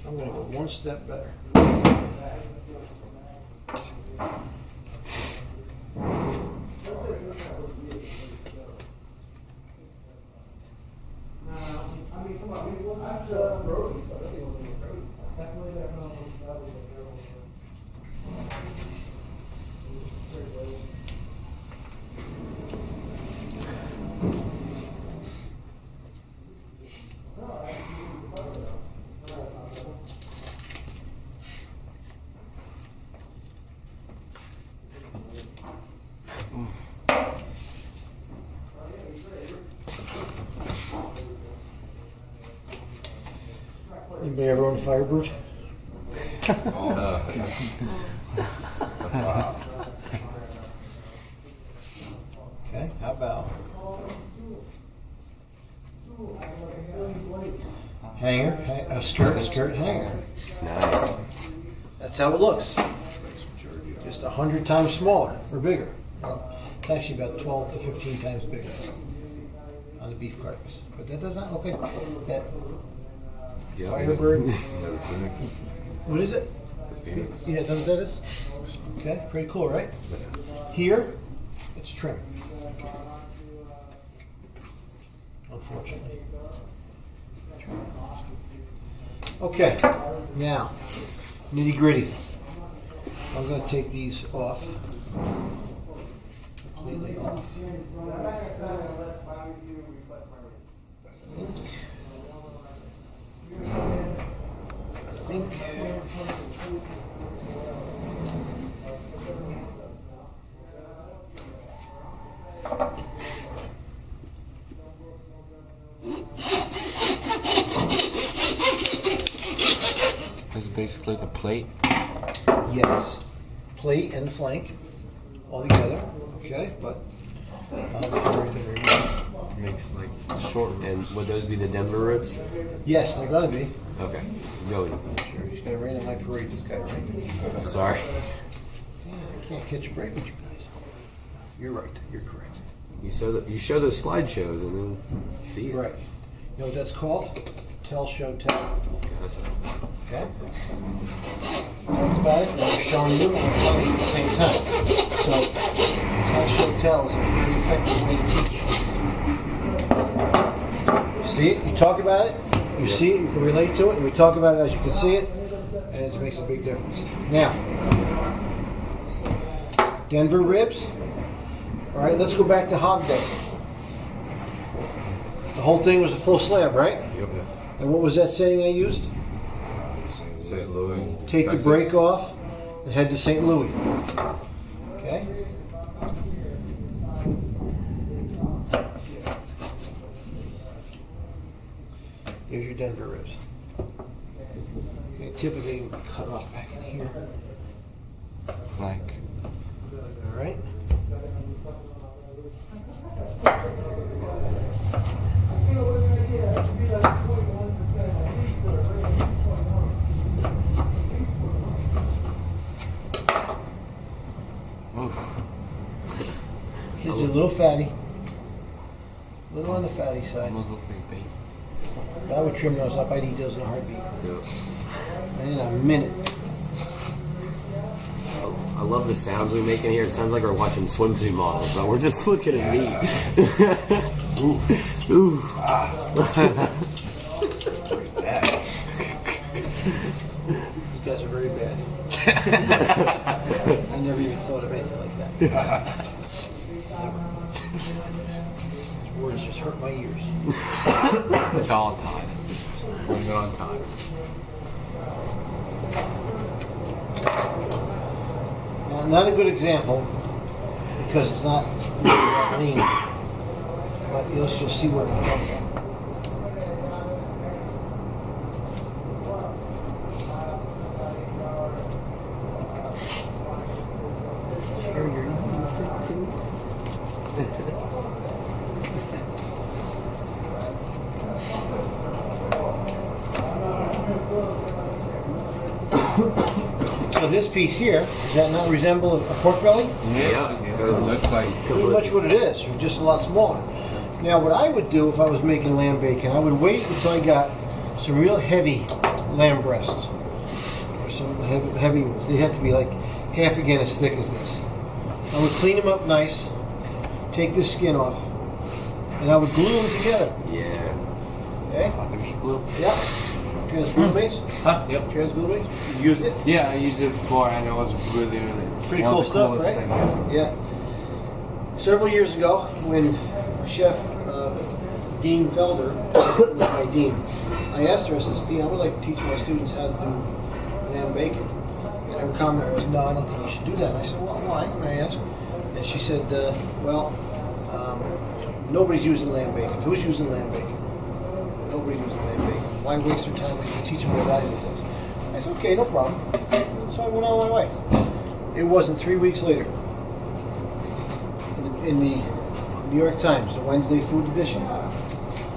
I'm going to go one step better. Anybody ever own Firebird? Okay, how about hanger, a skirt hanger? Nice. That's how it looks. Just 100 times smaller or bigger. Well, it's actually about 12 to 15 times bigger on the beef carcass. But that does not look like that. Firebird. What is it? Phoenix. Yeah, is that what that is? Okay, pretty cool, right? Here, it's trim. Unfortunately. Okay, now, nitty gritty. I'm going to take these off. Completely off. Ink. This is basically the plate. Yes, plate and flank all together. Okay, but everything removed. Makes like short. And would those be the Denver ribs? Yes, they're gonna be. Okay. Go. Sure, he's gonna rain on my parade. This guy, right? Sorry. Yeah, I can't catch a break with you guys. You're right. You're correct. You show those slideshows and then you see it. Right. You know what that's called? Tell, show, tell. That's Okay? Talked about it, and I'm showing you and I'm telling you at the same time. So, tell, show, tell is a very effective way to teach. See it? You talk about it, you see it, you can relate to it, and we talk about it as you can see it, and it makes a big difference. Now, Denver ribs. All right, let's go back to Hog Day. The whole thing was a full slab, right? Yep. And what was that saying I used? St. Louis. Take the brake off and head to St. Louis. Okay? Here's your Denver ribs. Okay, typically we cut off back in here. like. All right. Here's your little fatty. A little on the fatty side. Almost look like bait. But I would trim those up. I'd eat those in a heartbeat. Yeah. In a minute. I love the sounds we make in here. It sounds like we're watching swimsuit models, but we're just looking at meat. Ooh. Ooh. These guys are very bad. I never even thought of anything like that. These words just hurt my ears. It's all on time. Bring it on time. Now, not a good example because it's not really that lean, but you'll see where it comes from. So this piece here, does that not resemble a pork belly? Yeah, It looks like Pretty much what it is, just a lot smaller. Now what I would do if I was making lamb bacon, I would wait until I got some real heavy lamb breasts, or some heavy ones. They have to be like half again as thick as this. I would clean them up nice, take this skin off, and I would glue them together. Yeah. Okay? Like the meat glue? Yep. Transglutaminase? Huh? Yep. Transglutaminase? You used it? Yeah, I used it before and it was really, really Pretty one cool of the stuff, coolest right? thing, yeah. Yeah. Several years ago, when Chef Dean Felder was my dean, I asked her, I said, Dean, I would like to teach my students how to do lamb bacon. And her comment was, no, I don't think you should do that. And I said, well, why? And I asked her. And she said, nobody's using lamb bacon. Who's using lamb bacon? Nobody's using lamb bacon. Why waste their time if you teach them what valuable things? I said, okay, no problem. So I went on my way. It wasn't 3 weeks later. In the New York Times, the Wednesday food edition,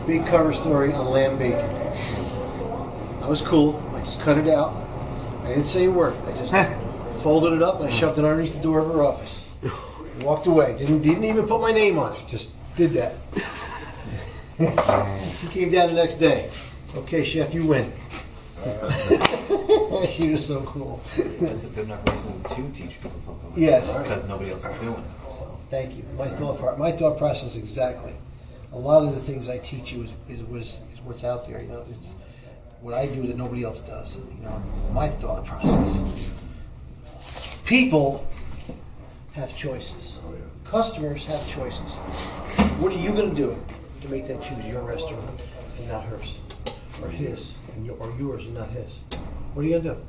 big cover story on lamb bacon. I was cool. I just cut it out. I didn't say a word. I just folded it up and I shoved it underneath the door of her office. Walked away. Didn't even put my name on it. Just did that. She came down the next day. Okay, chef, you win. She was so cool. That's a good enough reason to teach people something like Yes. that. Because nobody else is doing it. So. Thank you. My thought process exactly. A lot of the things I teach you is what's out there. You know, it's what I do that nobody else does. You know, my thought process. People have choices. Customers have choices. What are you going to do to make them choose your restaurant and not hers, or his, or yours and not his? What are you going to do?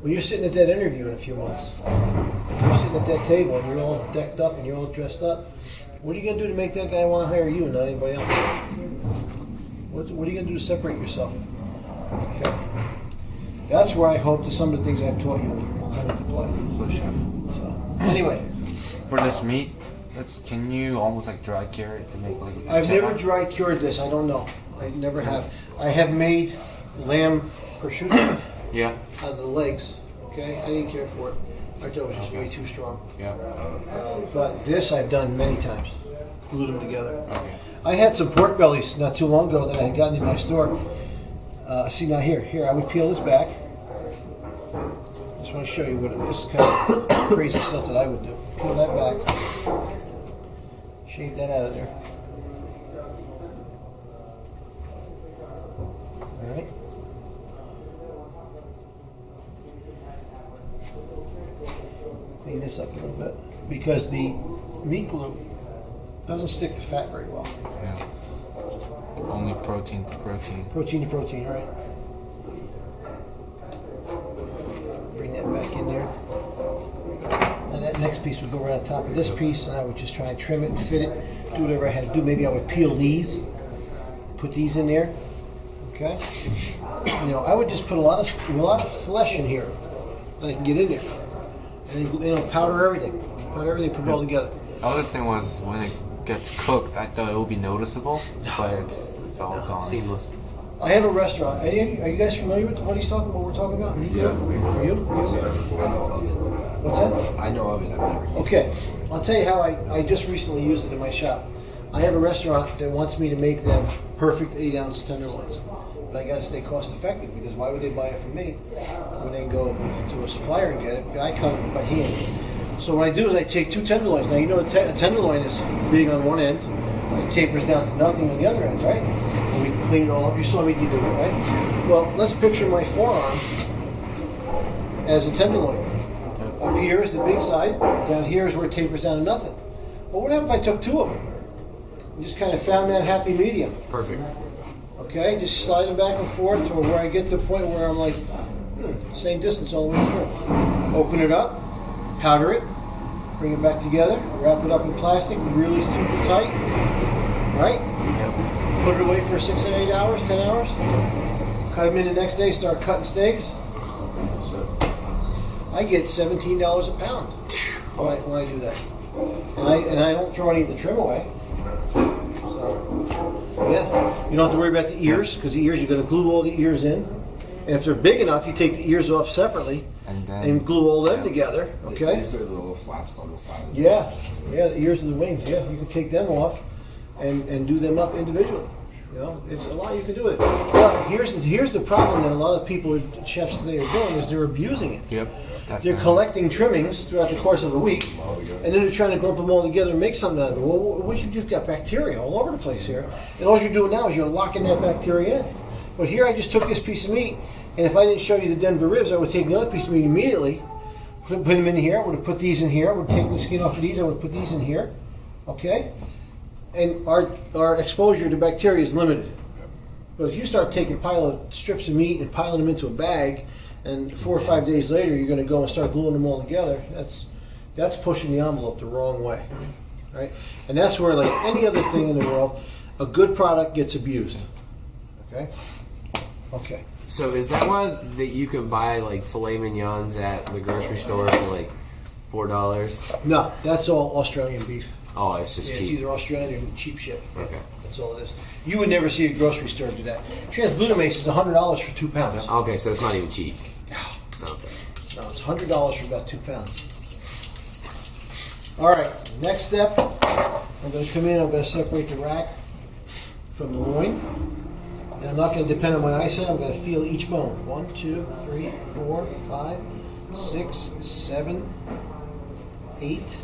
When you're sitting at that interview in a few months, you're sitting at that table and you're all decked up and you're all dressed up, what are you going to do to make that guy want to hire you and not anybody else? What are you going to do to separate yourself? Okay. That's where I hope that some of the things I've taught you will come into play. So, chef, So, anyway, for this meat, can you almost like dry cure it to make like a I've never cheddar? dry cured this. I don't know. I never have. I have made lamb prosciutto Yeah. out of the legs. Okay, I didn't care for it. I thought it was just way too strong. Yeah. But this I've done many times. Glued them together. Okay. I had some pork bellies not too long ago that I had gotten in my store. See now here, I would peel this back. Just want to show you what this kind of crazy stuff that I would do. Peel that back. Shave that out of there. All right. Clean this up a little bit because the meat glue doesn't stick to fat very well. Yeah. Only protein to protein. Protein to protein, right? Bring that back in there. And that next piece would go right on top of this piece, and I would just try and trim it and fit it, do whatever I had to do. Maybe I would peel these, put these in there. Okay? You know, I would just put a lot of flesh in here that I can get in there. And then, powder everything. Powder everything, put it all together. The other thing was when it gets cooked, I thought it would be noticeable, but it's all gone. Seamless. I have a restaurant. Are you guys familiar with what he's talking about? What we're talking about? Yeah. For you? What's that? I know of it. I've never used Okay, I'll tell you how I just recently used it in my shop. I have a restaurant that wants me to make them perfect 8-ounce tenderloins. But I got to stay cost effective because why would they buy it from me when they go to a supplier and get it? I cut them by hand. So what I do is I take 2 tenderloins. Now you know a tenderloin is big on one end, it tapers down to nothing on the other end, right? And we clean it all up. You saw me do it, right? Well, let's picture my forearm as a tenderloin. Up here is the big side. Down here is where it tapers down to nothing. Well, what happened if I took 2 of them? And just kind of found that happy medium. Perfect. Okay, just slide them back and forth to where I get to the point where I'm like, same distance all the way through. Open it up, powder it, bring it back together, wrap it up in plastic, really super tight, right? Put it away for 6 or 8 hours, 10 hours. Cut them in the next day, start cutting steaks. I get $17 a pound when I do that. And I don't throw any of the trim away. So, yeah. You don't have to worry about the ears, because the ears, you're going to glue all the ears in. And if they're big enough, you take the ears off separately and glue all them together, okay? These are the little flaps on the side. Yeah, the ears and the wings, yeah. You can take them off and do them up individually. You know, it's a lot you can do with it. But here's the problem that a lot of people, chefs today, are doing is they're abusing it. Yep. They're Definitely. collecting trimmings throughout the course of a week, and then they're trying to lump them all together and make something out of it. Well, you've got bacteria all over the place here, and all you're doing now is you're locking that bacteria in. But here I just took this piece of meat, and if I didn't show you the Denver ribs, I would take the other piece of meat immediately, put them in here, I would have put these in here, I would have taken the skin off of these, I would have put these in here, okay? And our exposure to bacteria is limited. But if you start taking pile of strips of meat and piling them into a bag, and 4 or 5 days later you're going to go and start gluing them all together, that's pushing the envelope the wrong way, right? And that's where, like any other thing in the world, a good product gets abused. Okay. Okay. So is that why that you can buy like filet mignons at the grocery store for like $4? No, that's all Australian beef. Oh, it's just Yeah, cheap. it's either Australian or cheap shit. Okay. That's all it is. You would never see a grocery store do that. Transglutamase is $100 for 2 pounds. Okay, so it's not even cheap. Okay. No, it's $100 for about 2 pounds. All right, next step, I'm going to come in, I'm going to separate the rack from the loin. And I'm not going to depend on my eyesight, I'm going to feel each bone. 1, 2, 3, 4, 5, 6, 7, 8.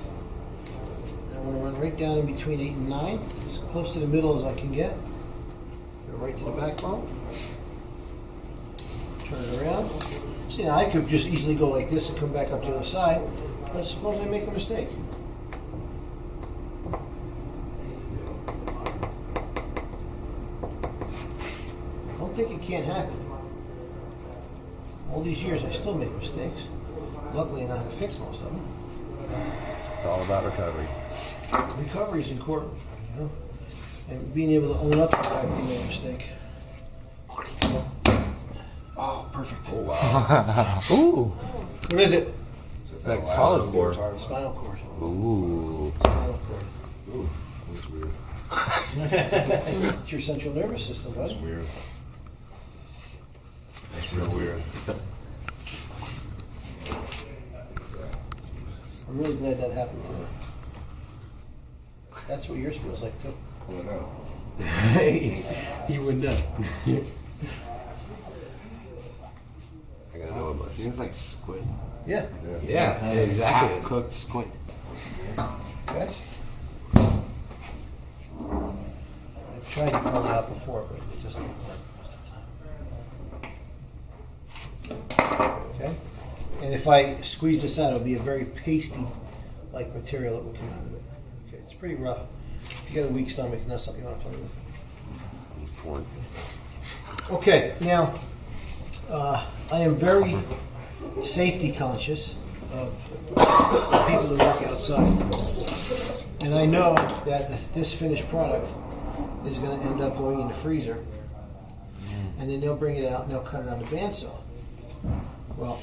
And I want to run right down in between 8 and 9, as close to the middle as I can get. Go right to the backbone. Turn it around. See, now I could just easily go like this and come back up the other side, but suppose I make a mistake. Don't think it can't happen. All these years I still make mistakes. Luckily I know how to fix most of them. It's all about recovery. Recovery is important, you know, and being able to own up to the fact that you made a mistake. Oh, perfect. Oh wow. Ooh. What is it? It's like follow cord. Spinal cord. Ooh. Spinal cord. Ooh, that's weird. It's your central nervous system, That's buddy. weird. That's real weird. I'm really glad that happened to me. That's what yours feels like too. Pull it out. You would know. I gotta know what my Seems like squid. Yeah. Yeah, exactly. Half cooked squid. Okay. I've tried to pull it out before, but it just doesn't work most of the time. Okay. And if I squeeze this out, it'll be a very pasty-like material that will come out of it. Okay, it's pretty rough. If you got a weak stomach, it's not something you want to play with. Porn. Okay, now, I am very safety conscious of people that work outside. And I know that this finished product is going to end up going in the freezer. And then they'll bring it out and they'll cut it on the bandsaw. Well,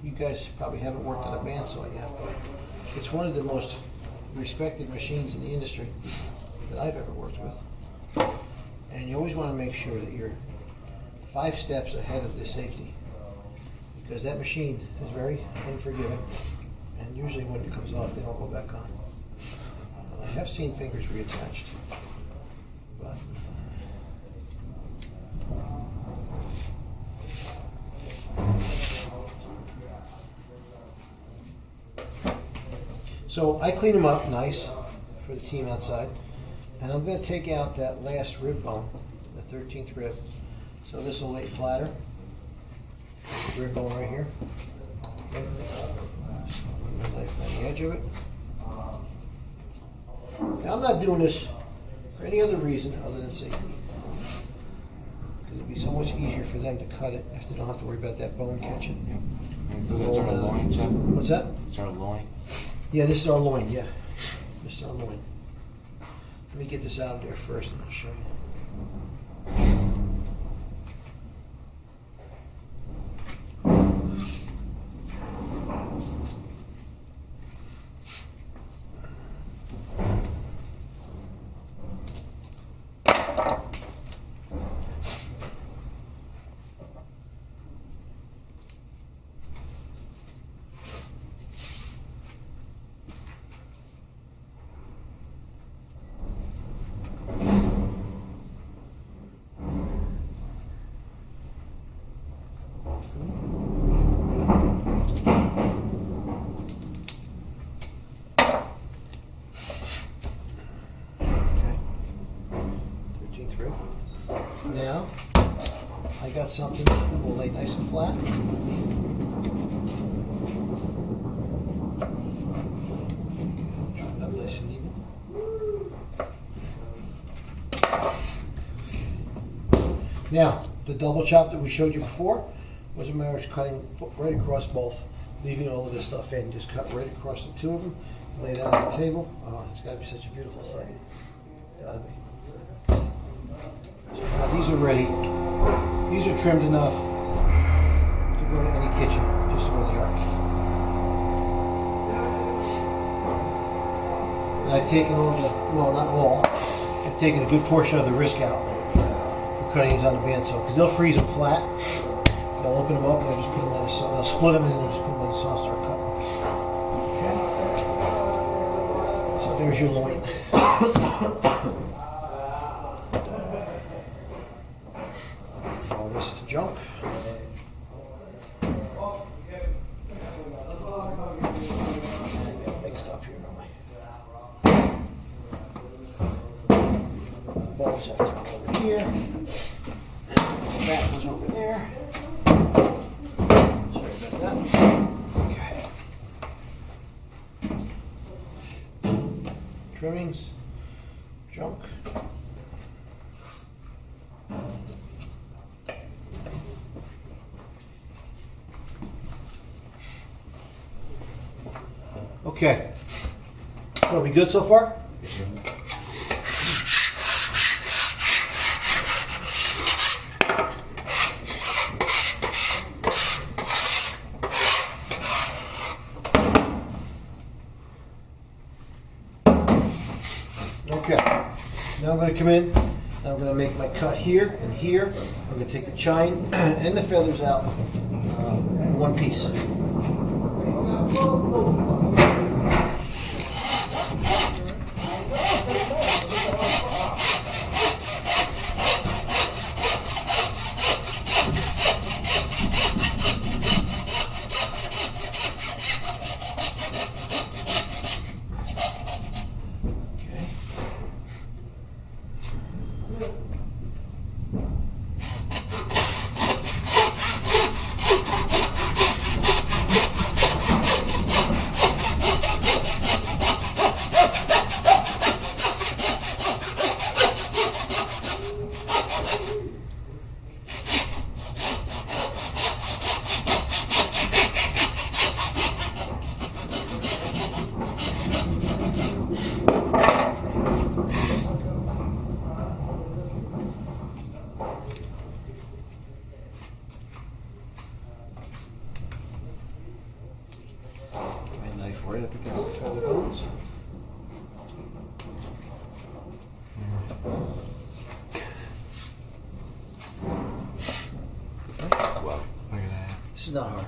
you guys probably haven't worked on a bandsaw yet, but it's one of the most respected machines in the industry that I've ever worked with. And you always want to make sure that you're 5 steps ahead of the safety, because that machine is very unforgiving, and usually when it comes off, they don't go back on. I have seen fingers reattached, but so I clean them up nice for the team outside, and I'm going to take out that last rib bone, the 13th rib. So this will lay flatter. Rib bone right here. Okay. Put my knife on the edge of it. Now I'm not doing this for any other reason other than safety. Because it'd be so much easier for them to cut it if they don't have to worry about that bone catching. So that's our loin, Chef? What's that? It's our loin. Yeah, this is our loin, yeah. This is our loin. Let me get this out of there first and I'll show you. Okay. 13th rib. Now, I got something that will lay nice and flat. Trim it up nice and even. Now, the double chop that we showed you before was a matter of cutting right across both, leaving all of this stuff in. Just cut right across the two of them, lay it out on the table. Oh, it's got to be such a beautiful sight. It's got to be. So now these are ready. These are trimmed enough to go to any kitchen, just the way they are. And I've taken all the, well, not all, I've taken a good portion of the risk out. Cutting these on the bandsaw because they'll freeze them flat. They'll open them up and they'll just put them on the sauce. They'll split them and they'll just put them on the sauce, start cutting. Okay. So there's your loin. All this is junk. Mixed up here, don't we? Balls have to go over here. That goes over there. Sorry about that. Okay. Trimmings, junk. Okay. Are we good so far? Okay, now I'm going to come in, and I'm going to make my cut here and here. I'm going to take the chine and the feathers out in one piece. Right up against the feather bones. Wow. Look at that. This is not hard.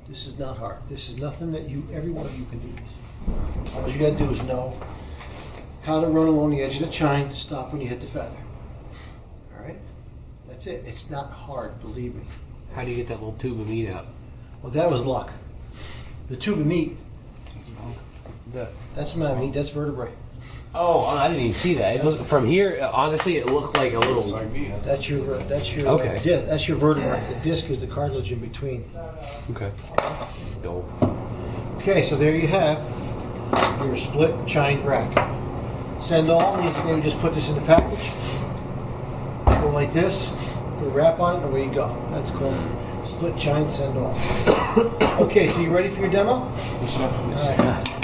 This is not hard. This is nothing that every one of you can do this. All you gotta do is know how to run along the edge of the chine to stop when you hit the feather. All right? That's it. It's not hard, believe me. How do you get that little tube of meat out? Well, that was luck. The tube of meat, The, that's my meat, that's vertebrae. oh, I didn't even see that. It looked, from here, honestly, it looked like a little. That's your Okay. that's your vertebrae. The disc is the cartilage in between. Okay. Dope. Okay, so there you have your split chine rack. Send all means maybe just put this in the package. Go like this, put a wrap on it, and away you go. That's called split chine send all. Okay, so you ready for your demo? You sure? All right.